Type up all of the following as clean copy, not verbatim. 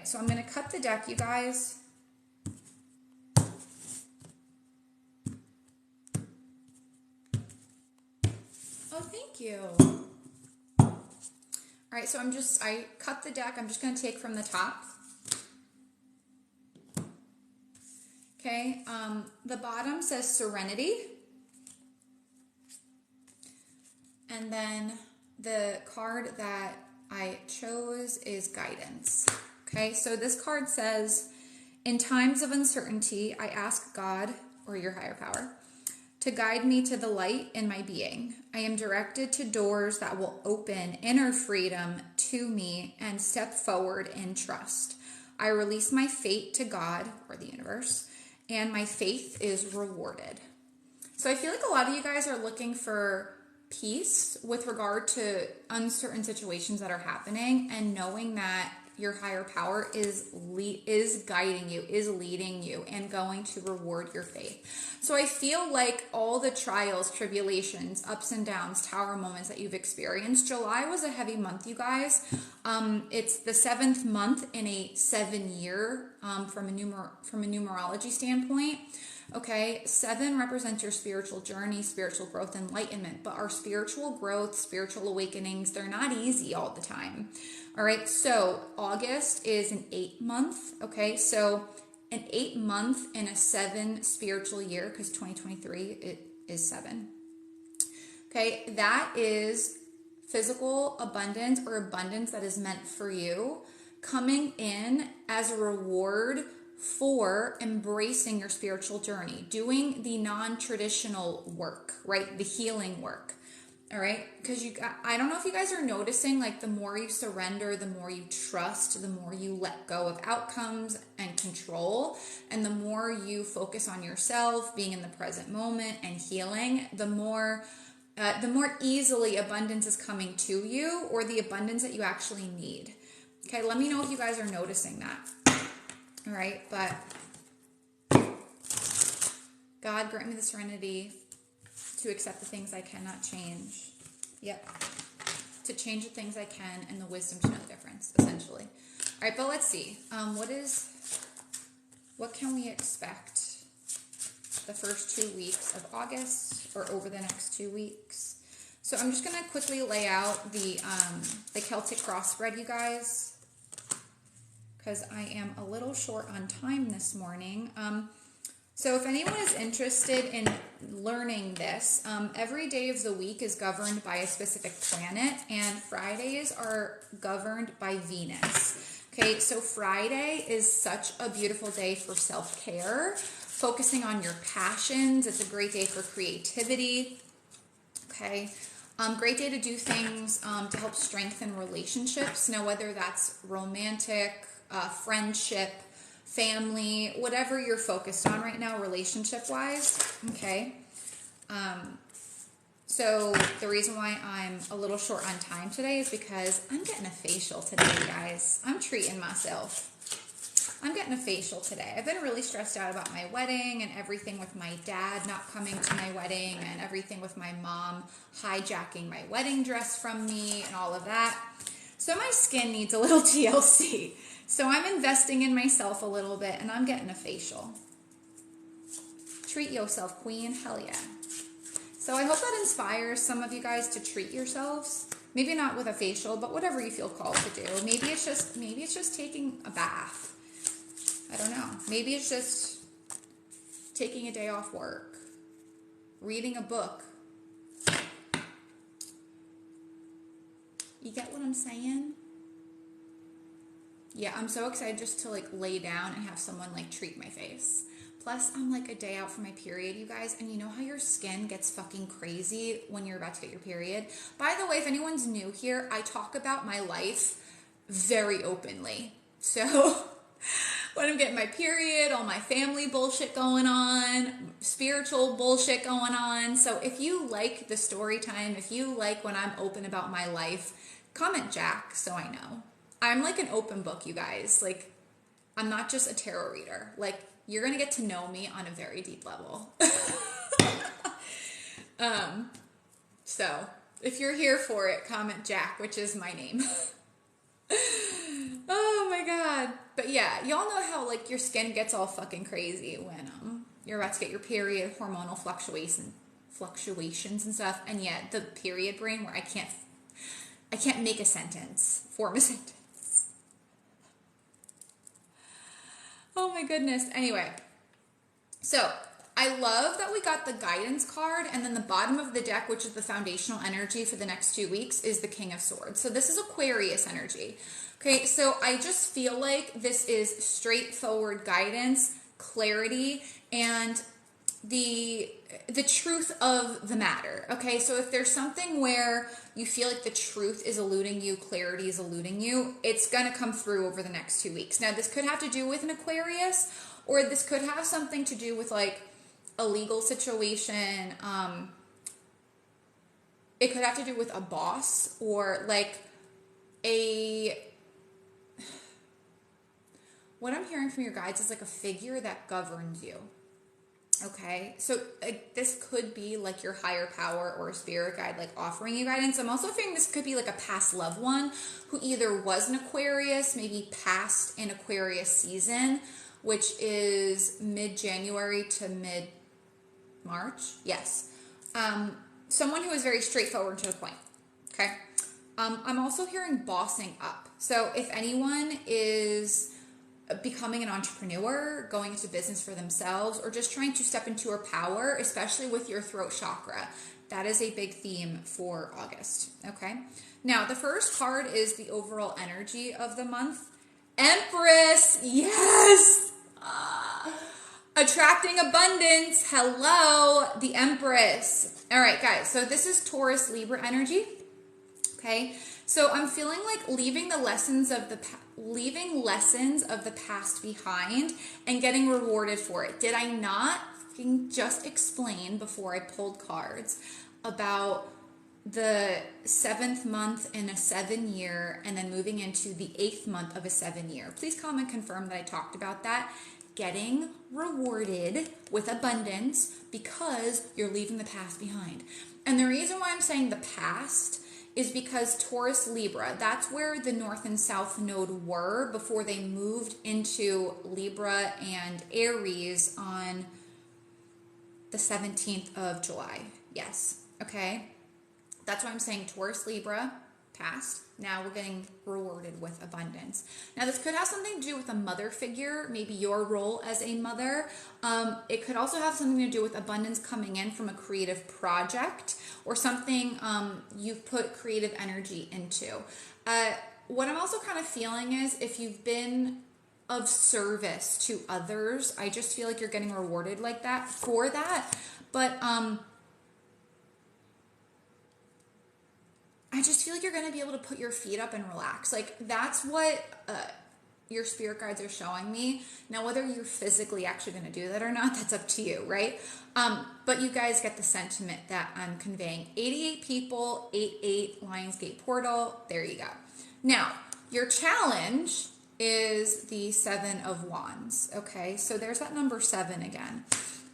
so I'm going to cut the deck, you guys. Oh, thank you. All right, so I cut the deck. I'm just going to take from the top. Okay, the bottom says Serenity. And then the card that I chose is Guidance. Okay, so this card says, in times of uncertainty, I ask God, or your higher power, to guide me to the light in my being. I am directed to doors that will open inner freedom to me and step forward in trust. I release my fate to God, or the universe, and my faith is rewarded. So I feel like a lot of you guys are looking for peace with regard to uncertain situations that are happening, and knowing that your higher power is guiding you, is leading you, and going to reward your faith. So I feel like all the trials, tribulations, ups and downs, tower moments that you've experienced, July was a heavy month, you guys. It's the 7th month in a 7-year from a numerology standpoint. Okay, 7 represents your spiritual journey, spiritual growth, enlightenment. But our spiritual growth, spiritual awakenings, they're not easy all the time. All right, so August is an 8 month. Okay, so an 8 month in a 7 spiritual year, because 2023 it is 7. Okay, that is physical abundance, or abundance that is meant for you, coming in as a reward for embracing your spiritual journey, doing the non-traditional work, right? The healing work. All right. Because I don't know if you guys are noticing, like, the more you surrender, the more you trust, the more you let go of outcomes and control, and the more you focus on yourself, being in the present moment and healing, the more easily abundance is coming to you, or the abundance that you actually need. Okay. Let me know if you guys are noticing that. All right, but God, grant me the serenity to accept the things I cannot change. Yep. To change the things I can, and the wisdom to know the difference, essentially. All right, but let's see. What can we expect the first 2 weeks of August, or over the next 2 weeks? So I'm just going to quickly lay out the Celtic cross spread, you guys, because I am a little short on time this morning. So if anyone is interested in learning this, every day of the week is governed by a specific planet, and Fridays are governed by Venus. Okay, so Friday is such a beautiful day for self-care, focusing on your passions. It's a great day for creativity. Okay. Great day to do things to help strengthen relationships. Now, whether that's romantic, friendship, family, whatever you're focused on right now, relationship-wise, okay? So the reason why I'm a little short on time today is because I'm getting a facial today, guys. I'm treating myself. I'm getting a facial today. I've been really stressed out about my wedding and everything, with my dad not coming to my wedding, and everything with my mom hijacking my wedding dress from me and all of that. So my skin needs a little TLC. So I'm investing in myself a little bit, and I'm getting a facial. Treat yourself, queen. Hell yeah. So I hope that inspires some of you guys to treat yourselves. Maybe not with a facial, but whatever you feel called to do. Maybe it's just taking a bath. I don't know. Maybe it's just taking a day off work, reading a book. You get what I'm saying? Yeah, I'm so excited just to lay down and have someone treat my face. Plus, I'm a day out from my period, you guys, and you know how your skin gets fucking crazy when you're about to get your period? By the way, if anyone's new here, I talk about my life very openly. So when I'm getting my period, all my family bullshit going on, spiritual bullshit going on. So if you like the story time, if you like when I'm open about my life, comment Jack so I know. I'm an open book, you guys. I'm not just a tarot reader. You're going to get to know me on a very deep level. So if you're here for it, comment Jack, which is my name. Oh my God. But yeah, y'all know how like your skin gets all fucking crazy when you're about to get your period, hormonal fluctuations and stuff. And yet the period brain where I can't make a sentence, form a sentence. Oh my goodness. Anyway, so I love that we got the guidance card, and then the bottom of the deck, which is the foundational energy for the next 2 weeks, is the King of Swords. So this is Aquarius energy. Okay, so I just feel like this is straightforward guidance, clarity, and the truth of the matter. Okay, so if there's something where you feel like the truth is eluding you, clarity is eluding you, it's gonna come through over the next 2 weeks. Now this could have to do with an Aquarius, or this could have something to do with like a legal situation. It could have to do with a boss, or like what I'm hearing from your guides is like a figure that governs you. Okay, so this could be like your higher power or a spirit guide like offering you guidance. I'm also feeling this could be like a past loved one who either was an Aquarius, maybe past in Aquarius season, which is mid-January to mid-March. Yes. Someone who is very straightforward to the point. Okay. I'm also hearing bossing up. So if anyone is becoming an entrepreneur, going into business for themselves, or just trying to step into her power, especially with your throat chakra, that is a big theme for August. Okay. Now, the first card is the overall energy of the month. Empress. Yes. Attracting abundance. Hello, the Empress. All right, guys. So this is Taurus Libra energy. Okay. So I'm feeling like leaving lessons of the past behind and getting rewarded for it. Did I not just explain before I pulled cards about the 7th month in a 7-year and then moving into the 8th month of a 7-year? Please comment, confirm that I talked about that. Getting rewarded with abundance because you're leaving the past behind. And the reason why I'm saying the past is because Taurus Libra, that's where the North and South node were before they moved into Libra and Aries on the 17th of July. Yes, okay? That's why I'm saying Taurus Libra, past. Now we're getting rewarded with abundance. Now this could have something to do with a mother figure, maybe your role as a mother. It could also have something to do with abundance coming in from a creative project or something you've put creative energy into. What I'm also kind of feeling is if you've been of service to others, I just feel like you're getting rewarded like that for that. But I just feel like you're going to be able to put your feet up and relax. Like that's what your spirit guides are showing me. Now, whether you're physically actually going to do that or not, that's up to you, right? But you guys get the sentiment that I'm conveying. 88 people, 88 Lionsgate portal. There you go. Now, your challenge is the 7 of Wands. Okay, so there's that number 7 again.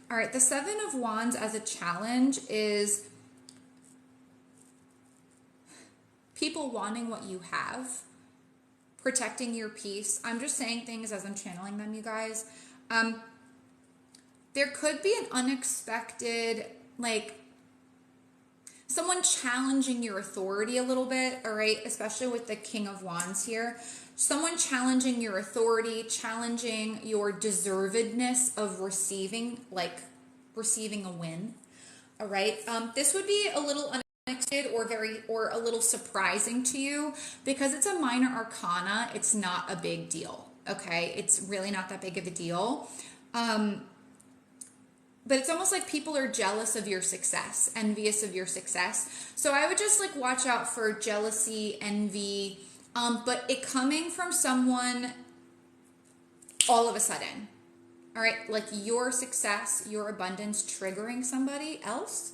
All right, the 7 of Wands as a challenge is people wanting what you have, protecting your peace. I'm just saying things as I'm channeling them, you guys. There could be an unexpected, like, someone challenging your authority a little bit, all right? Especially with the King of Wands here. Someone challenging your authority, challenging your deservedness of receiving a win, all right? This would be a little unexpected or a little surprising to you because it's a minor arcana. It's not a big deal, okay? It's really not that big of a deal. But it's almost like people are jealous of your success, envious of your success. So I would just like watch out for jealousy, envy, but it coming from someone all of a sudden. All right, like your success, your abundance triggering somebody else.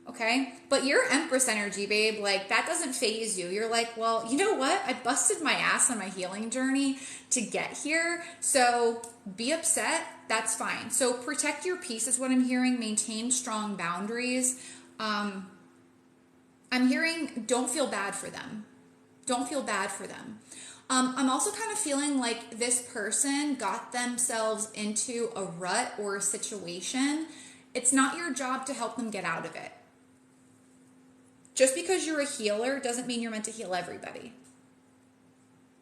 Okay, but your Empress energy, babe, like that doesn't faze you. You're like, well, you know what? I busted my ass on my healing journey to get here. So be upset. That's fine. So protect your peace is what I'm hearing. Maintain strong boundaries. I'm hearing don't feel bad for them. Don't feel bad for them. I'm also kind of feeling like this person got themselves into a rut or a situation. It's not your job to help them get out of it. Just because you're a healer doesn't mean you're meant to heal everybody.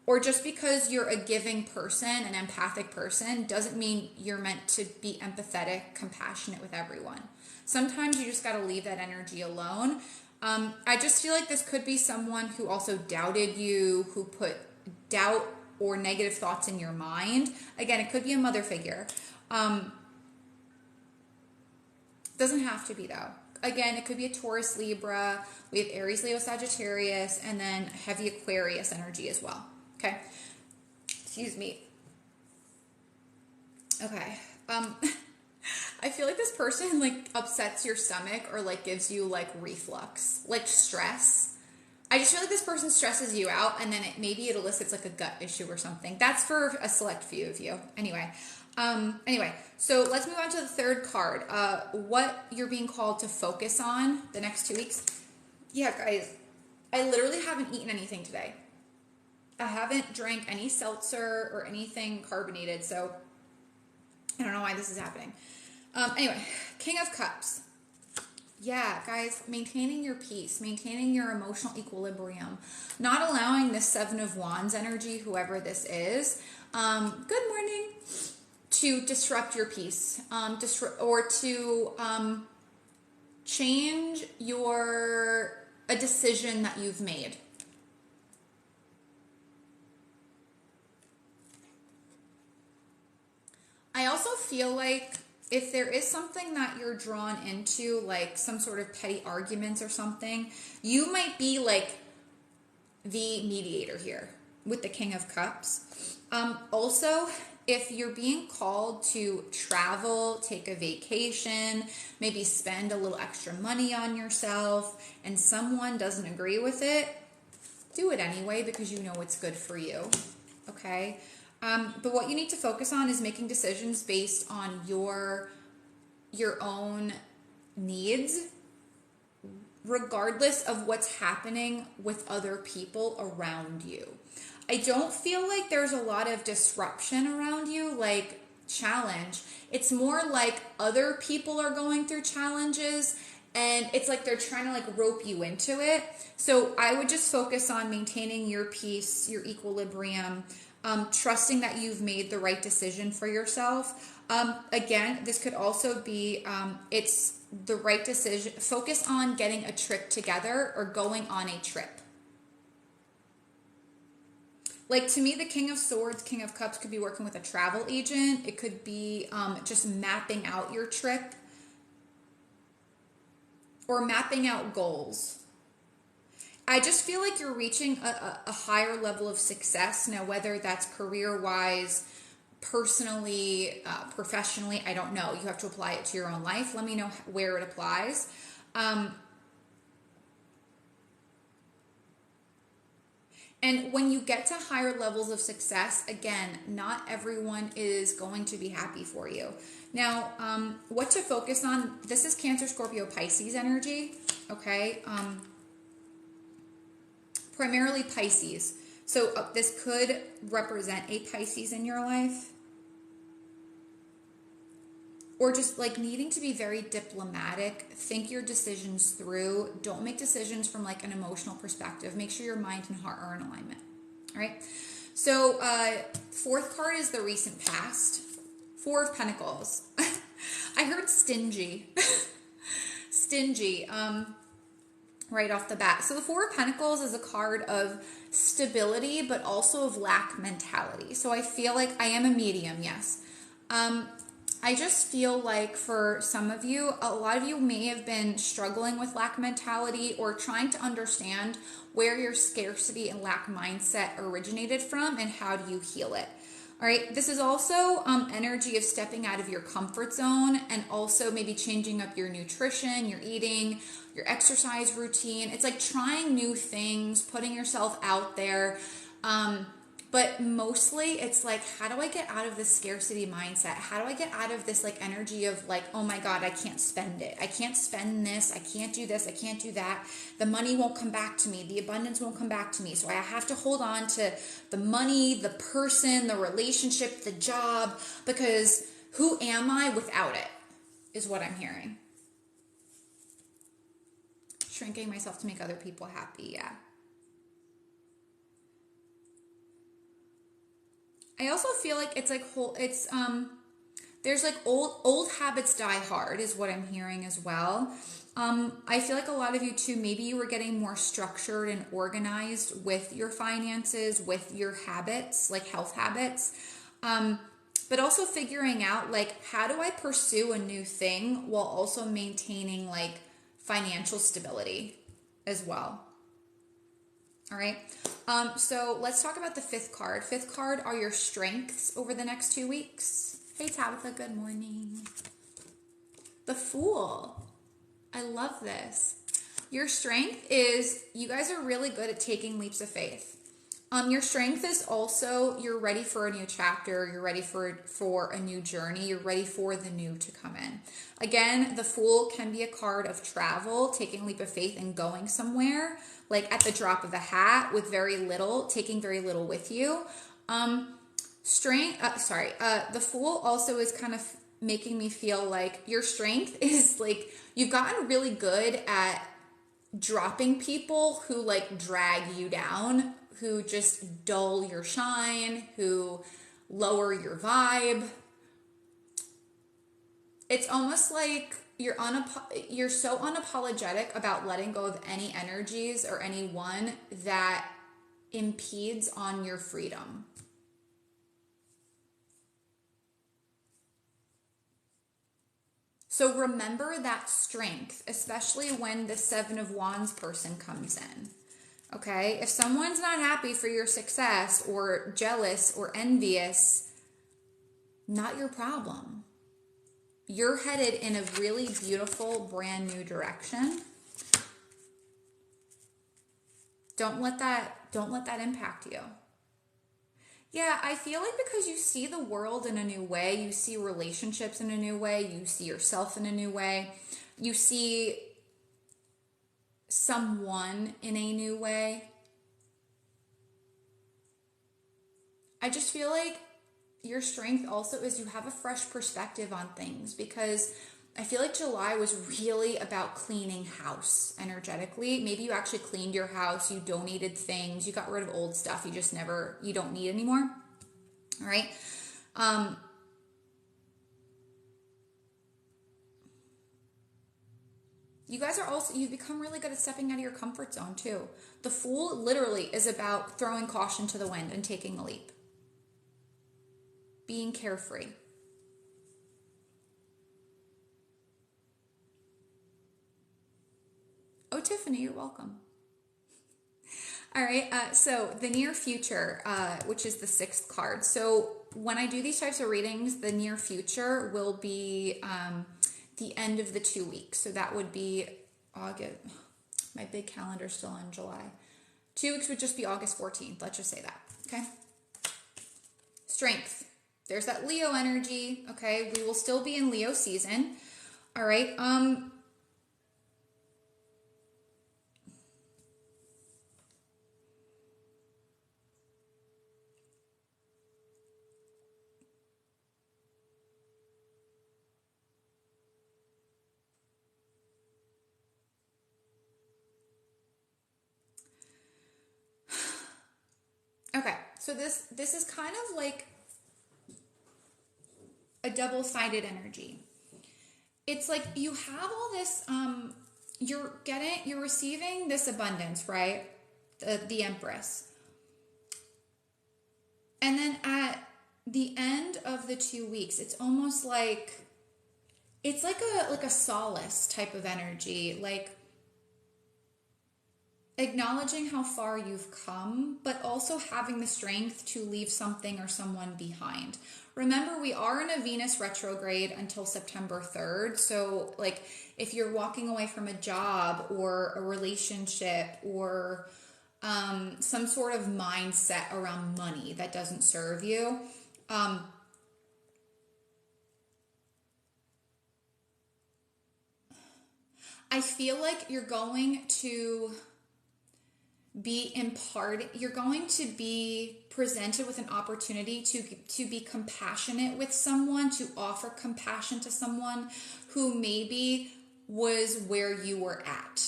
Or just because you're a giving person, an empathic person, doesn't mean you're meant to be empathetic, compassionate with everyone. Sometimes you just got to leave that energy alone. I just feel like this could be someone who also doubted you, who put doubt or negative thoughts in your mind. Again, it could be a mother figure. Doesn't have to be though. Again, it could be a Taurus, Libra. We have Aries, Leo, Sagittarius, and then heavy Aquarius energy as well. Okay. Excuse me. Okay. I feel like this person like upsets your stomach or like gives you like reflux, like stress. I just feel like this person stresses you out, and then maybe it elicits like a gut issue or something. That's for a select few of you. Anyway, so let's move on to the third card. What you're being called to focus on the next 2 weeks. Yeah, guys, I literally haven't eaten anything today. I haven't drank any seltzer or anything carbonated, so I don't know why this is happening. Anyway, King of Cups. Yeah, guys, maintaining your peace, maintaining your emotional equilibrium, not allowing the Seven of Wands energy, whoever this is, good morning, to disrupt your peace, or to change a decision that you've made. I also feel like if there is something that you're drawn into, like some sort of petty arguments or something, you might be like the mediator here with the King of Cups. Also, if you're being called to travel, take a vacation, maybe spend a little extra money on yourself, and someone doesn't agree with it, do it anyway because you know it's good for you, okay? But what you need to focus on is making decisions based on your own needs, regardless of what's happening with other people around you. I don't feel like there's a lot of disruption around you, like challenge. It's more like other people are going through challenges, and it's like they're trying to like rope you into it. So I would just focus on maintaining your peace, your equilibrium, trusting that you've made the right decision for yourself. Again, this could also be, it's the right decision. Focus on getting a trip together or going on a trip. Like to me, the King of Swords, King of Cups could be working with a travel agent. It could be just mapping out your trip or mapping out goals. I just feel like you're reaching a higher level of success now, whether that's career-wise, personally, professionally, I don't know. You have to apply it to your own life. Let me know where it applies. And when you get to higher levels of success, again, not everyone is going to be happy for you. Now, what to focus on, this is Cancer, Scorpio, Pisces energy, okay? Primarily Pisces. So this could represent a Pisces in your life. Or just like needing to be very diplomatic, think your decisions through. Don't make decisions from like an emotional perspective. Make sure your mind and heart are in alignment. All right. So fourth card is the recent past. Four of Pentacles. I heard stingy. Stingy. Right off the bat. So the Four of Pentacles is a card of stability, but also of lack mentality. So I feel like I am a medium, yes. I just feel like for some of you, a lot of you may have been struggling with lack mentality or trying to understand where your scarcity and lack mindset originated from and how do you heal it. All right, this is also energy of stepping out of your comfort zone and also maybe changing up your nutrition, your eating, your exercise routine. It's like trying new things, putting yourself out there. But But mostly it's like, how do I get out of this scarcity mindset? How do I get out of this like energy of like, oh my God, I can't spend it. I can't spend this. I can't do this. I can't do that. The money won't come back to me. The abundance won't come back to me. So I have to hold on to the money, the person, the relationship, the job, because who am I without it is what I'm hearing. Shrinking myself to make other people happy. Yeah. I also feel like it's like there's like old habits die hard is what I'm hearing as well. I feel like a lot of you too, maybe you were getting more structured and organized with your finances, with your habits, like health habits. But also figuring out like, how do I pursue a new thing while also maintaining like financial stability as well. All right. So let's talk about the fifth card. Fifth card are your strengths over the next 2 weeks. Hey, Tabitha, good morning. The Fool. I love this. Your strength is you guys are really good at taking leaps of faith. Your strength is also you're ready for a new chapter. You're ready for a new journey. You're ready for the new to come in. Again, the Fool can be a card of travel, taking a leap of faith and going somewhere, like at the drop of a hat with very little, taking very little with you. The Fool also is kind of making me feel like your strength is like you've gotten really good at dropping people who like drag you down, who just dull your shine, who lower your vibe. It's almost like you're so unapologetic about letting go of any energies or anyone that impedes on your freedom. So remember that strength, especially when the Seven of Wands person comes in. Okay? If someone's not happy for your success or jealous or envious, not your problem. You're headed in a really beautiful, brand new direction. Don't let that impact you. Yeah, I feel like because you see the world in a new way, you see relationships in a new way, you see yourself in a new way, you see someone in a new way. I just feel like your strength also is you have a fresh perspective on things, because I feel like July was really about cleaning house energetically. Maybe you actually cleaned your house, you donated things, you got rid of old stuff you don't need anymore. All right. You guys are also, you've become really good at stepping out of your comfort zone too. The Fool literally is about throwing caution to the wind and taking a leap. Being carefree. Oh, Tiffany, you're welcome. All right, so the near future, which is the sixth card. So when I do these types of readings, the near future will be the end of the 2 weeks. So that would be August. My big calendar's still on July. 2 weeks would just be August 14th. Let's just say that, okay? Strength. There's that Leo energy, okay? We will still be in Leo season. All right, okay, so this is kind of like a double-sided energy. It's like you have all this, you're receiving this abundance, right? The Empress. And then at the end of the 2 weeks, it's almost like, it's like a solace type of energy, like acknowledging how far you've come, but also having the strength to leave something or someone behind. Remember, we are in a Venus retrograde until September 3rd. So like if you're walking away from a job or a relationship or some sort of mindset around money that doesn't serve you. I feel like you're going to you're going to be presented with an opportunity to be compassionate with someone, to offer compassion to someone who maybe was where you were at.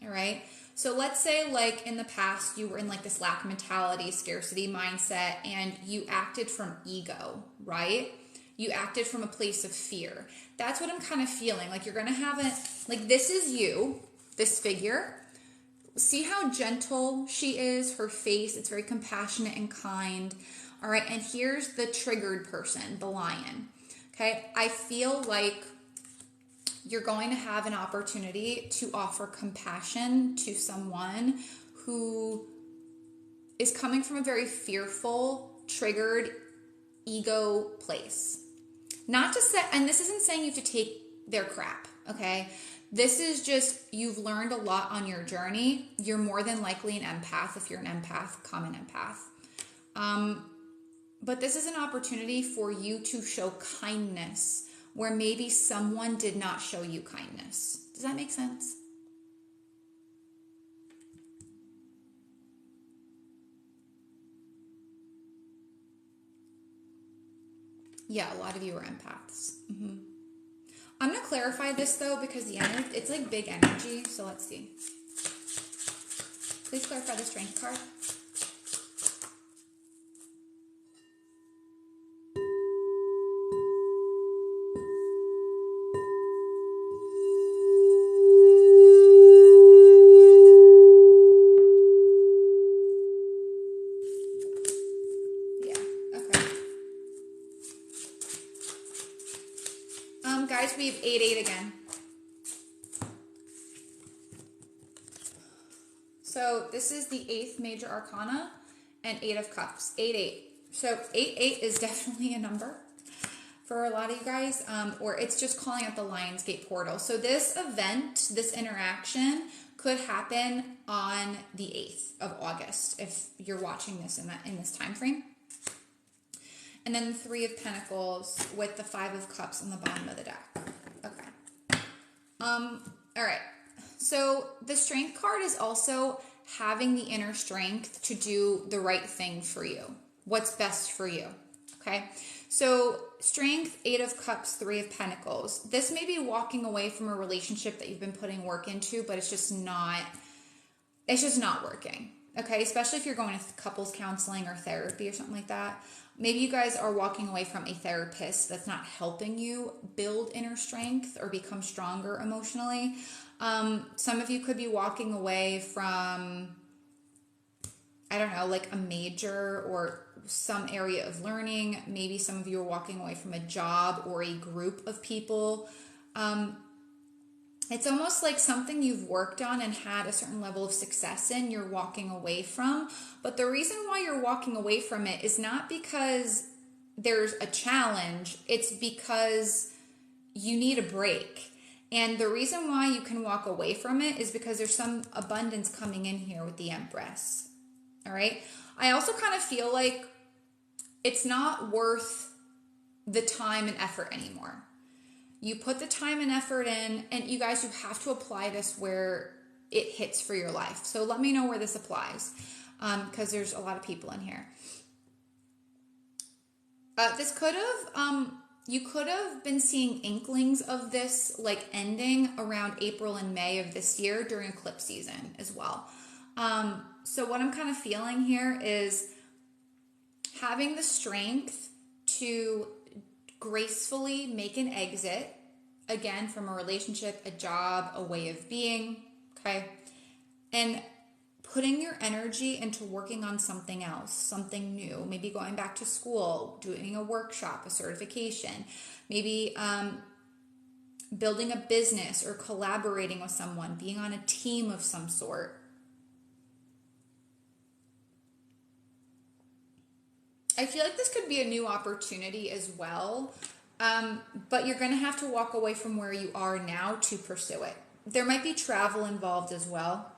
All right. So let's say like in the past you were in like this lack mentality, scarcity mindset, and you acted from ego, right? You acted from a place of fear. That's what I'm kind of feeling. Like you're going to have like this is you, this figure. See how gentle she is, her face, it's very compassionate and kind. All right, and here's the triggered person, the lion. Okay, I feel like you're going to have an opportunity to offer compassion to someone who is coming from a very fearful, triggered, ego place. Not to say, and this isn't saying you have to take their crap, okay? This is just, you've learned a lot on your journey. You're more than likely an empath. If you're an empath, common empath. But this is an opportunity for you to show kindness where maybe someone did not show you kindness. Does that make sense? Yeah, a lot of you are empaths. Mm-hmm. I'm going to clarify this though because the energy, it's like big energy. So let's see. Please clarify the strength card. Guys, we have 8-8 again. So this is the 8th major arcana and 8 of cups. 8-8. So 8-8 is definitely a number for a lot of you guys, or it's just calling out the Lionsgate portal. So this event, this interaction could happen on the 8th of August if you're watching this in this time frame. And then the 3 of Pentacles with the 5 of Cups on the bottom of the deck. Okay. All right. So the Strength card is also having the inner strength to do the right thing for you. What's best for you. Okay. So Strength, 8 of Cups, 3 of Pentacles. This may be walking away from a relationship that you've been putting work into, but it's just not working. Okay. Especially if you're going to couples counseling or therapy or something like that. Maybe you guys are walking away from a therapist that's not helping you build inner strength or become stronger emotionally. Some of you could be walking away from, I don't know, like a major or some area of learning. Maybe some of you are walking away from a job or a group of people. It's almost like something you've worked on and had a certain level of success in, you're walking away from. But the reason why you're walking away from it is not because there's a challenge. It's because you need a break. And the reason why you can walk away from it is because there's some abundance coming in here with the Empress. All right. I also kind of feel like it's not worth the time and effort anymore. You put the time and effort in, and you guys, you have to apply this where it hits for your life. So let me know where this applies, because there's a lot of people in here. This could have, you could have been seeing inklings of this like ending around April and May of this year during eclipse season as well. So what I'm kind of feeling here is having the strength to gracefully make an exit, again, from a relationship, a job, a way of being, okay? And putting your energy into working on something else, something new, maybe going back to school, doing a workshop, a certification, maybe building a business or collaborating with someone, being on a team of some sort. I feel like this could be a new opportunity as well, but you're going to have to walk away from where you are now to pursue it. There might be travel involved as well.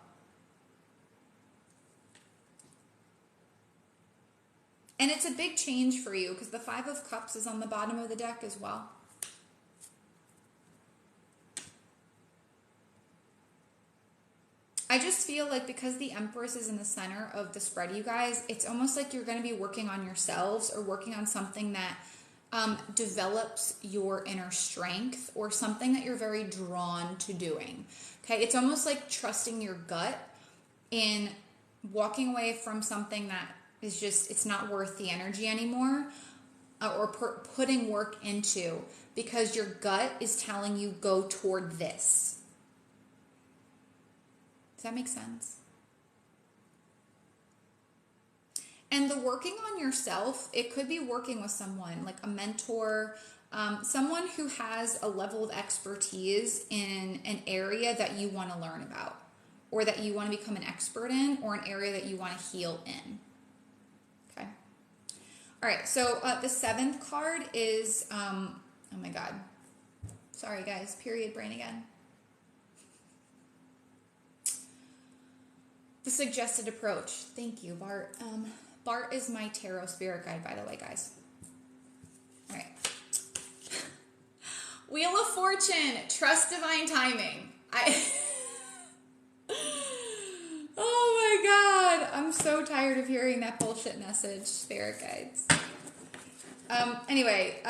And it's a big change for you because the Five of Cups is on the bottom of the deck as well. I just feel like because the Empress is in the center of the spread, you guys, it's almost like you're going to be working on yourselves or working on something that develops your inner strength or something that you're very drawn to doing. Okay, it's almost like trusting your gut in walking away from something that is just, it's not worth the energy anymore, or putting work into, because your gut is telling you go toward this. Does that make sense? And the working on yourself, it could be working with someone like a mentor, someone who has a level of expertise in an area that you want to learn about, or that you want to become an expert in, or an area that you want to heal in. Okay. All right. So the 7th card is, oh my God. Sorry guys, period brain again. The suggested approach. Thank you, Bart. Bart is my tarot spirit guide, by the way, guys. All right. Wheel of Fortune. Trust divine timing. Oh my God. I'm so tired of hearing that bullshit message, spirit guides. Anyway,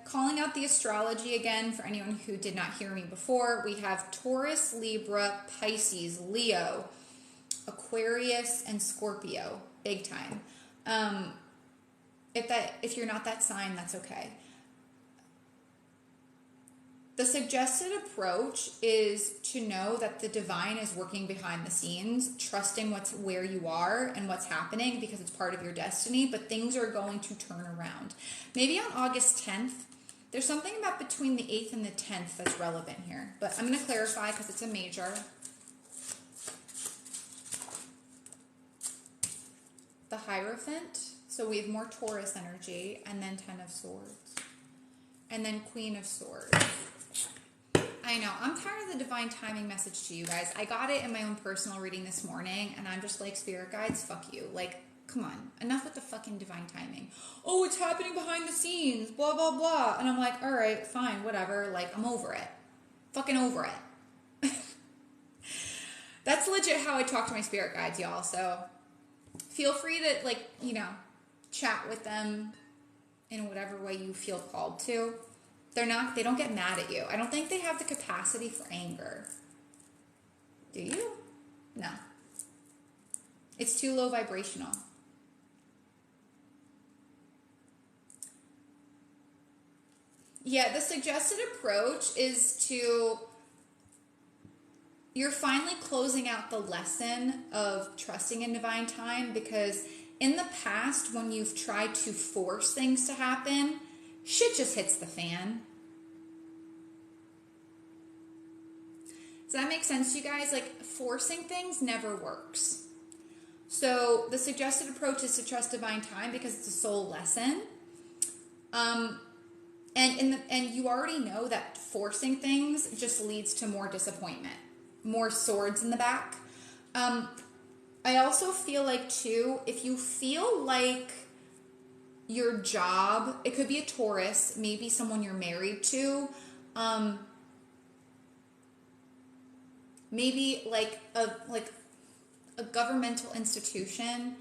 calling out the astrology again for anyone who did not hear me before. We have Taurus, Libra, Pisces, Leo, Aquarius, and Scorpio, big time. If you're not that sign, that's okay. The suggested approach is to know that the divine is working behind the scenes, trusting where you are and what's happening because it's part of your destiny, but things are going to turn around. Maybe on August 10th, there's something about between the 8th and the 10th that's relevant here, but I'm going to clarify because it's a major. The Hierophant, so we have more Taurus energy, and then 10 of Swords, and then Queen of Swords. I know, I'm tired of the divine timing message to you guys. I got it in my own personal reading this morning, and I'm just like, spirit guides, fuck you. Like, come on, enough with the fucking divine timing. Oh, it's happening behind the scenes, blah, blah, blah. And I'm like, all right, fine, whatever. Like, I'm over it. Fucking over it. That's legit how I talk to my spirit guides, y'all, so feel free to, like, you know, chat with them in whatever way you feel called to. They don't get mad at you. I don't think they have the capacity for anger. Do you? No. It's too low vibrational. Yeah, the suggested approach is you're finally closing out the lesson of trusting in divine time, because in the past, when you've tried to force things to happen, shit just hits the fan. Does that make sense to you guys? Like, forcing things never works. So the suggested approach is to trust divine time because it's a soul lesson. And you already know that forcing things just leads to more disappointment, more swords in the back. I also feel like, too, if you feel like your job, it could be a Taurus, maybe someone you're married to, maybe like a governmental institution,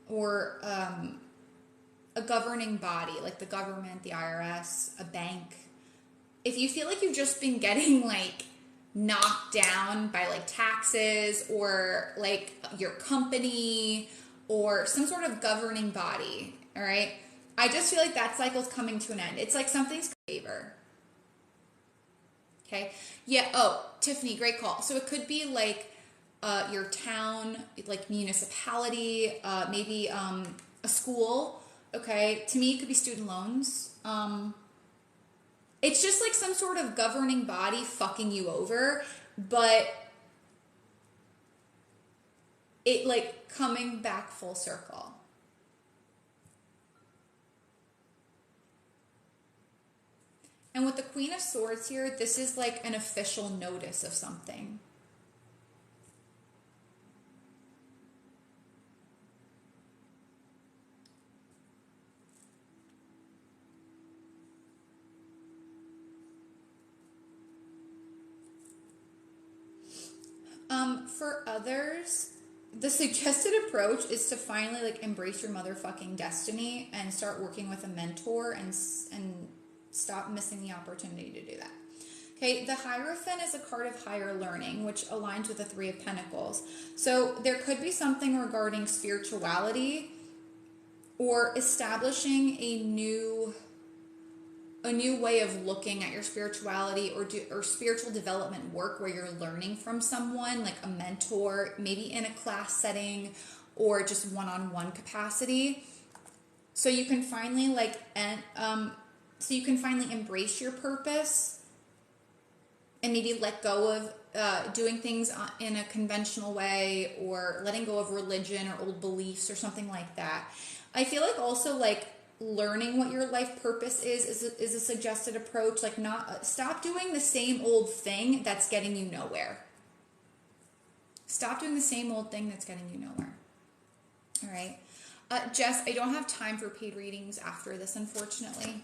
or a governing body, like the government, the IRS, a bank. If you feel like you've just been getting like knocked down by like taxes, or like your company, or some sort of governing body, all right? I just feel like that cycle's coming to an end. It's like something's favor. Okay? Yeah, oh, Tiffany, great call. So it could be like your town, like municipality, maybe a school, okay? To me, it could be student loans. It's just like some sort of governing body fucking you over, but it like coming back full circle. And with the Queen of Swords here, this is like an official notice of something. For others, the suggested approach is to finally like embrace your motherfucking destiny and start working with a mentor and stop missing the opportunity to do that. Okay, the Hierophant is a card of higher learning, which aligns with the Three of Pentacles. So there could be something regarding spirituality or establishing a new way of looking at your spirituality or spiritual development work where you're learning from someone, like a mentor, maybe in a class setting or just one-on-one capacity. So you can finally embrace your purpose and maybe let go of doing things in a conventional way or letting go of religion or old beliefs or something like that. I feel like also like learning what your life purpose is a suggested approach. Like stop doing the same old thing that's getting you nowhere. Stop doing the same old thing that's getting you nowhere. All right. Jess, I don't have time for paid readings after this, unfortunately.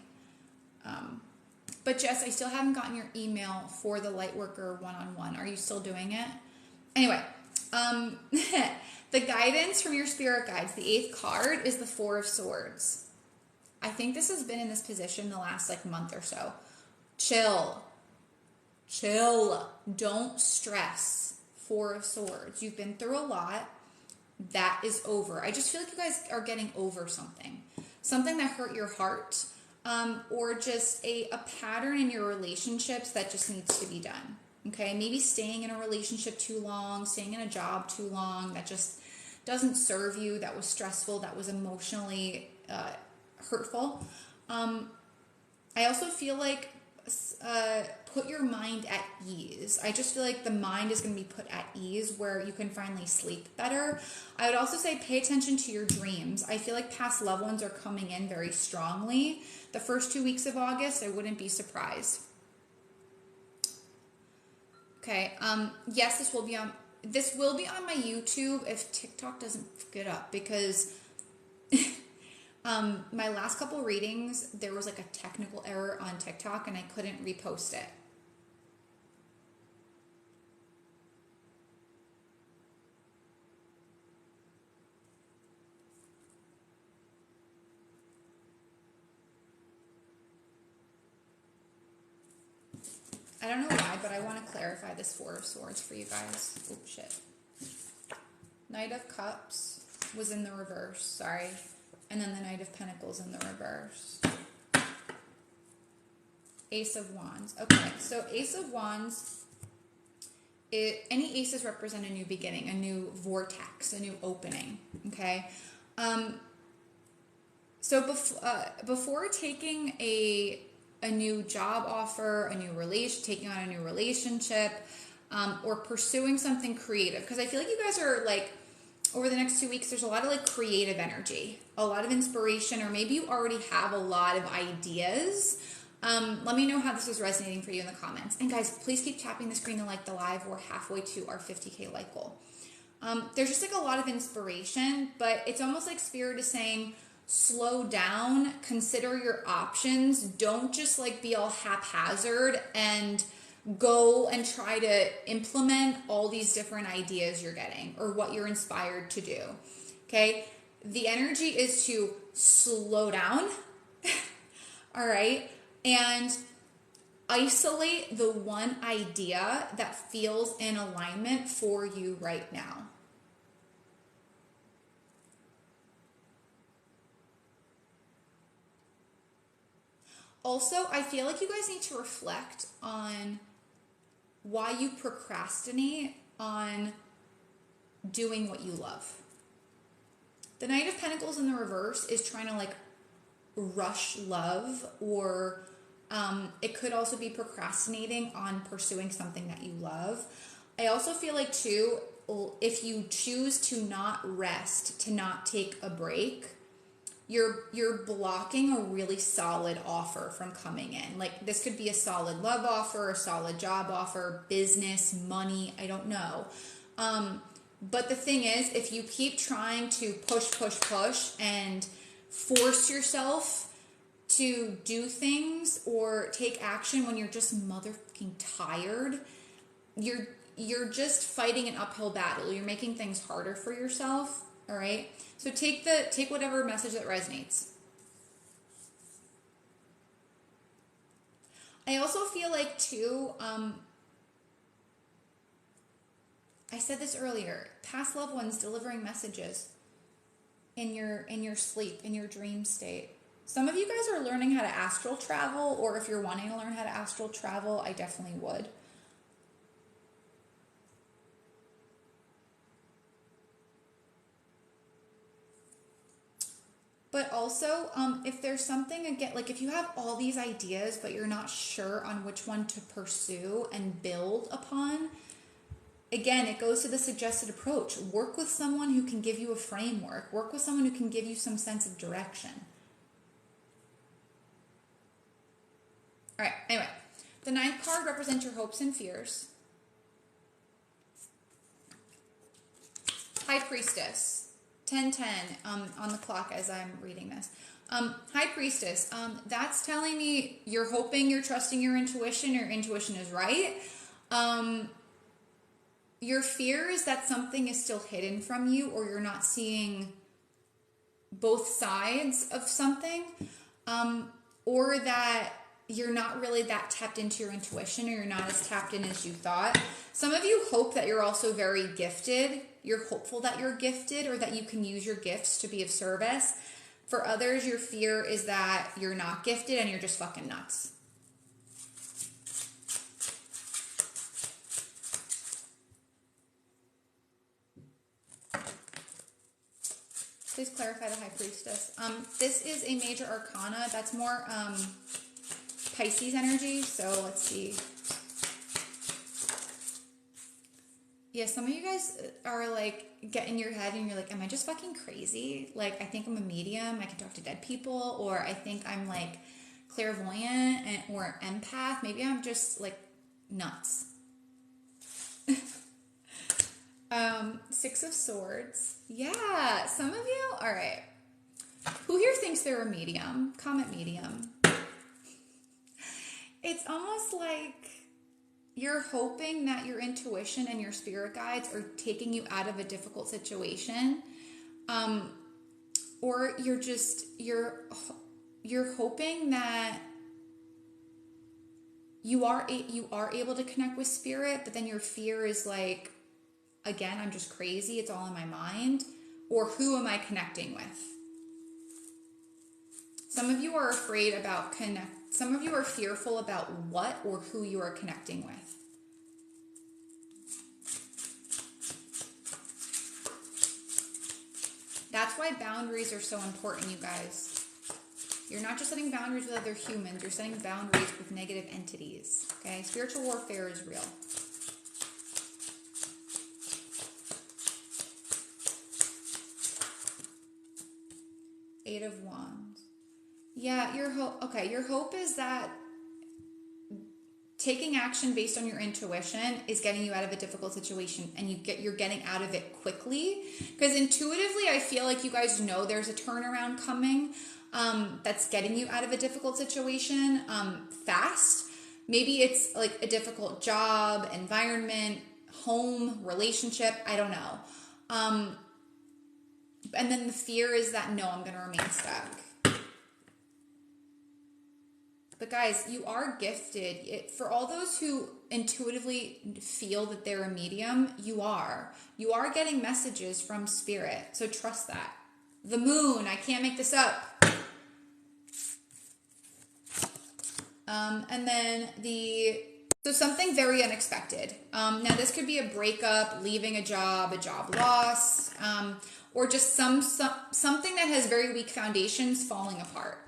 But Jess, I still haven't gotten your email for the Lightworker one-on-one. Are you still doing it? Anyway, the guidance from your spirit guides, the 8th card is the 4 of Swords. I think this has been in this position the last like month or so. Chill. Don't stress. 4 of Swords. You've been through a lot. That is over. I just feel like you guys are getting over something that hurt your heart. Or just a pattern in your relationships that just needs to be done. Okay, maybe staying in a relationship too long, staying in a job too long, that just doesn't serve you, that was stressful, that was emotionally hurtful. I also feel like put your mind at ease. I just feel like the mind is going to be put at ease where you can finally sleep better. I would also say pay attention to your dreams. I feel like past loved ones are coming in very strongly. The first 2 weeks of August, I wouldn't be surprised. Okay, yes, this will be on my YouTube if TikTok doesn't fuck it up, because my last couple readings, there was like a technical error on TikTok and I couldn't repost it. I don't know why, but I want to clarify this 4 of Swords for you guys. Oops, shit. Knight of Cups was in the reverse, sorry. And then the Knight of Pentacles in the reverse. Ace of Wands. Okay, so Ace of Wands, any aces represent a new beginning, a new vortex, a new opening, okay? So before taking a new job offer, taking on a new relationship, or pursuing something creative, because I feel like you guys are like, over the next 2 weeks, there's a lot of like creative energy, a lot of inspiration, or maybe you already have a lot of ideas. Let me know how this is resonating for you in the comments. And guys, please keep tapping the screen to like the live. We're halfway to our 50K like goal. There's just like a lot of inspiration, but it's almost like Spirit is saying, slow down, consider your options. Don't just like be all haphazard and go and try to implement all these different ideas you're getting or what you're inspired to do. Okay. The energy is to slow down. All right. And isolate the one idea that feels in alignment for you right now. Also, I feel like you guys need to reflect on why you procrastinate on doing what you love. The Knight of Pentacles in the reverse is trying to like rush love, or it could also be procrastinating on pursuing something that you love. I also feel like too, if you choose to not rest, to not take a break, you're blocking a really solid offer from coming in. Like this could be a solid love offer, a solid job offer, business, money, I don't know. But the thing is, if you keep trying to push and force yourself to do things or take action when you're just motherfucking tired, you're just fighting an uphill battle. You're making things harder for yourself. All right. So take whatever message that resonates. I also feel like too, I said this earlier, past loved ones delivering messages in your sleep, in your dream state. Some of you guys are learning how to astral travel, or if you're wanting to learn how to astral travel, I definitely would. But also, if there's something, again, like if you have all these ideas, but you're not sure on which one to pursue and build upon, again, it goes to the suggested approach. Work with someone who can give you a framework. Work with someone who can give you some sense of direction. All right, anyway, the 9th card represents your hopes and fears. High Priestess, 10:10 on the clock as I'm reading this. High Priestess, that's telling me you're hoping, you're trusting your intuition is right. Your fear is that something is still hidden from you, or you're not seeing both sides of something, or that you're not really that tapped into your intuition, or you're not as tapped in as you thought. Some of you hope that you're also very gifted. You're hopeful that you're gifted, or that you can use your gifts to be of service. For others, your fear is that you're not gifted and you're just fucking nuts. Please clarify the High Priestess. This is a major arcana. That's more Pisces energy. So let's see. Yeah, some of you guys are like, get in your head and you're like, am I just fucking crazy? Like, I think I'm a medium. I can talk to dead people. Or I think I'm like clairvoyant or empath. Maybe I'm just like nuts. 6 of Swords. Yeah, some of you. All right. Who here thinks they're a medium? Comment medium. It's almost like you're hoping that your intuition and your spirit guides are taking you out of a difficult situation. Or you're hoping that you are able to connect with spirit, but then your fear is like, again, I'm just crazy. It's all in my mind. Or who am I connecting with? Some of you are afraid about some of you are fearful about what or who you are connecting with. That's why boundaries are so important, you guys. You're not just setting boundaries with other humans, you're setting boundaries with negative entities. Okay? Spiritual warfare is real. Eight of Wands. Yeah, your hope is that taking action based on your intuition is getting you out of a difficult situation, and you're getting out of it quickly. Because intuitively, I feel like you guys know there's a turnaround coming that's getting you out of a difficult situation fast. Maybe it's like a difficult job, environment, home, relationship, I don't know. And then the fear is that, no, I'm going to remain stuck. But guys, you are gifted. For all those who intuitively feel that they're a medium, you are. You are getting messages from spirit. So trust that. The moon, I can't make this up. And then so something very unexpected. Now this could be a breakup, leaving a job loss, or just something that has very weak foundations falling apart.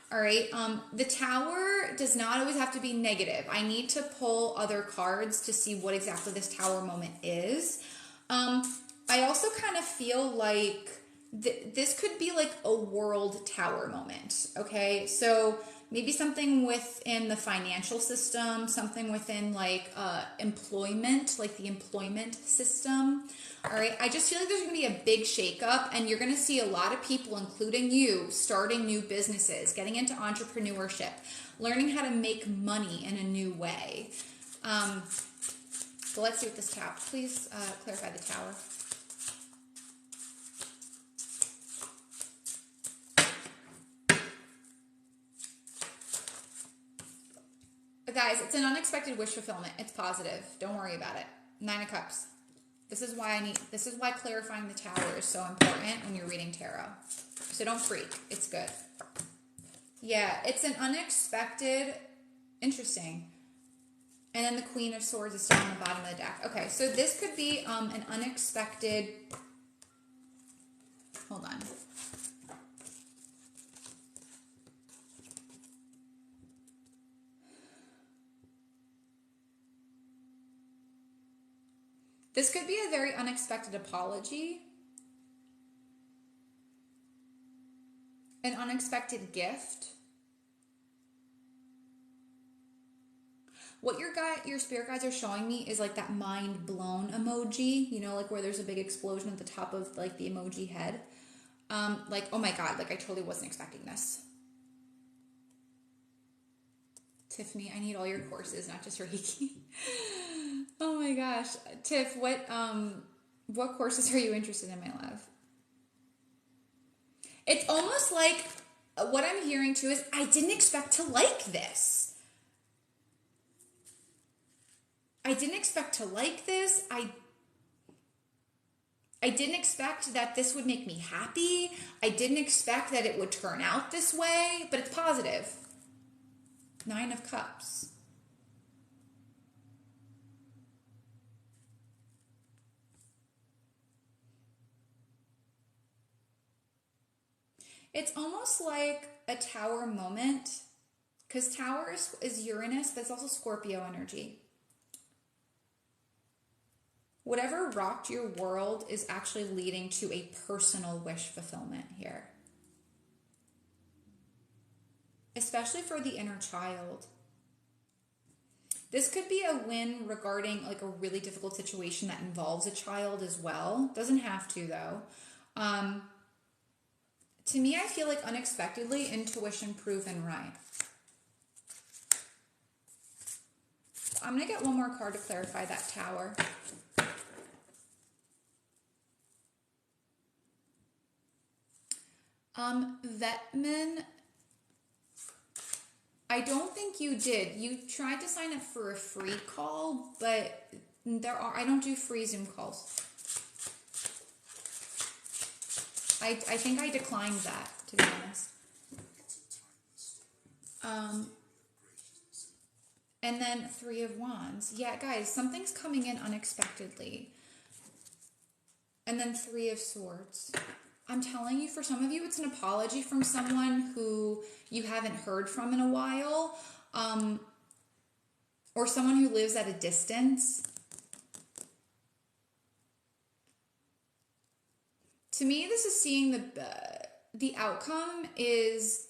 All right. The Tower does not always have to be negative. I need to pull other cards to see what exactly this Tower moment is. I also kind of feel like this could be like a world Tower moment. Okay. So maybe something within the financial system, something within like employment, like the employment system. All right, I just feel like there's going to be a big shakeup, and you're going to see a lot of people, including you, starting new businesses, getting into entrepreneurship, learning how to make money in a new way. So let's see what this tower, please clarify the tower. Guys, it's an unexpected wish fulfillment. It's positive. Don't worry about it. 9 of Cups. This is why clarifying the tower is so important when you're reading tarot. So don't freak. It's good. Yeah, it's an unexpected, interesting. And then the Queen of Swords is still on the bottom of the deck. Okay, so this could be an unexpected, hold on. This could be a very unexpected apology, an unexpected gift. What your spirit guides are showing me is like that mind blown emoji, you know, like where there's a big explosion at the top of like the emoji head. Like, oh my God, like I totally wasn't expecting this. Tiffany, I need all your courses, not just Reiki. Oh my gosh. Tiff, what courses are you interested in, my love? It's almost like what I'm hearing too is I didn't expect to like this. I didn't expect to like this. I didn't expect that this would make me happy. I didn't expect that it would turn out this way, but it's positive. 9 of Cups. It's almost like a tower moment, because tower is Uranus, but it's also Scorpio energy. Whatever rocked your world is actually leading to a personal wish fulfillment here. Especially for the inner child. This could be a win regarding like a really difficult situation that involves a child as well. Doesn't have to though. To me, I feel like unexpectedly, intuition proven right. I'm going to get one more card to clarify that tower. Vetman, I don't think you did. You tried to sign up for a free call, but I don't do free Zoom calls. I think I declined that, to be honest. And then 3 of Wands. Yeah, guys, something's coming in unexpectedly. And then 3 of Swords. I'm telling you, for some of you, it's an apology from someone who you haven't heard from in a while, or someone who lives at a distance. To me, this is seeing the outcome is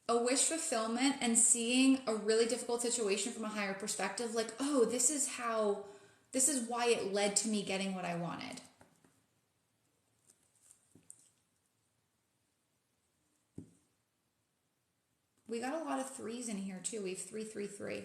a wish fulfillment and seeing a really difficult situation from a higher perspective. Like, oh, this is why it led to me getting what I wanted. We got a lot of 3s in here too. We have 3, 3, 3.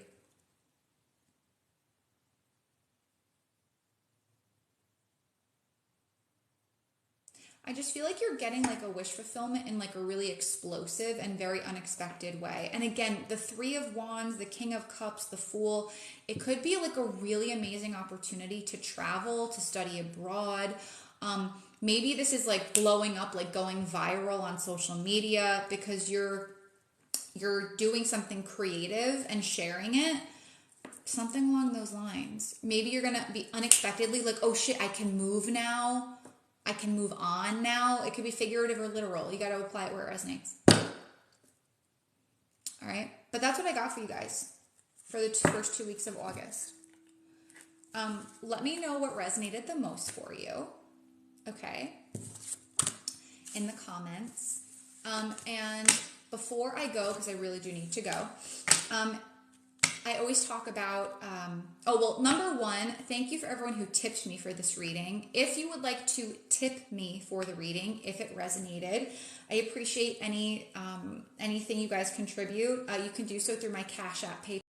I just feel like you're getting like a wish fulfillment in like a really explosive and very unexpected way. And again, the 3 of Wands, the King of Cups, the Fool, it could be like a really amazing opportunity to travel, to study abroad. Maybe this is like blowing up, like going viral on social media because you're doing something creative and sharing it. Something along those lines. Maybe you're going to be unexpectedly like, oh shit, I can move now. I can move on now. It could be figurative or literal. You got to apply it where it resonates. All right. But that's what I got for you guys for the first 2 weeks of August. Let me know what resonated the most for you. Okay. In the comments. And before I go, because I really do need to go, I always talk about, number 1, thank you for everyone who tipped me for this reading. If you would like to tip me for the reading, if it resonated, I appreciate anything you guys contribute. You can do so through my Cash App, PayPal,